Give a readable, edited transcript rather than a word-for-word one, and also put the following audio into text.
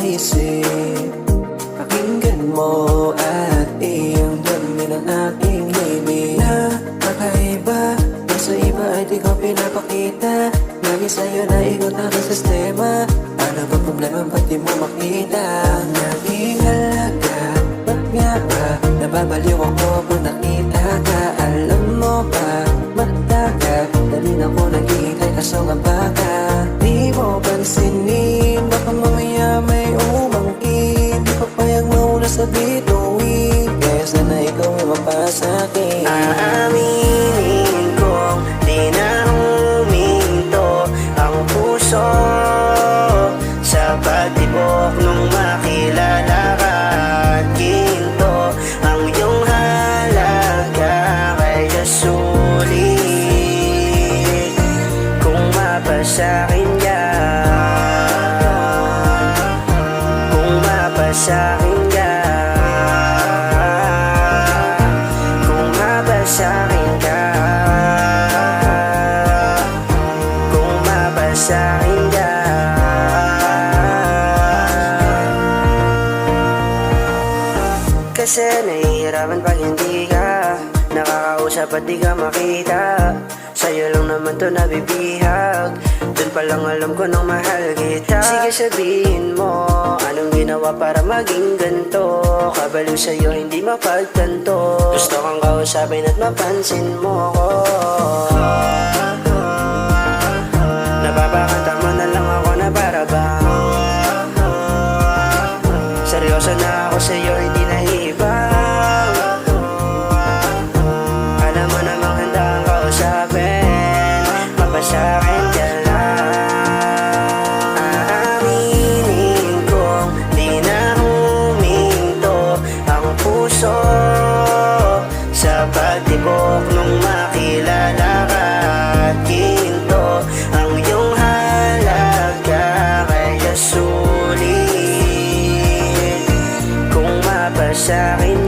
isip. Pakinggan mo at iyong damdamin ang aking himig. Nakakaiba, nasa iba ay di ko pinapakita. Lagi sa'yo na ikot aking sistema. Ano ba problema, ba't di mo makita? Ang naging halaga, ba't nga ba nababaliw ako kung nakita ka? Alam mo ba, matagal na rin ako naghihintay kaso nga baka di mo pansinin. Baka mamaya may umangkin, di pa payag mauna sa bituin. Kaya sana ikaw ay mapasakin. Aaminin kong di na huminto ang puso sa pagtibok nung makilala ka. At ginto ang iyong halaga, kaya sulit kung mapasakin ka. Kung mapasakin ka, kung mapasakin ka, kung mapasakin ka. Kasi nahihirapan pag hindi ka nakakausap at di ka makita. Sa'yo lang naman to nabibihag, dun pa lang alam ko nang mahal kita. Sige sabihin mo, anong ginawa para maging ganto? Kabaliw sa'yo hindi mapagtanto. Gusto kang kausapin at mapansin mo ko. Napapakanta mo na lang ako na para bang seryoso na ako sa'yo, hindi na ibang. Alam mo namang handa ang kausapin, mapasakin ka lang. Aaminin kong di na huminto ang puso sa pagtibok nung makilala ka. At ginto ang iyong halaga, kaya sulit kung mapasakin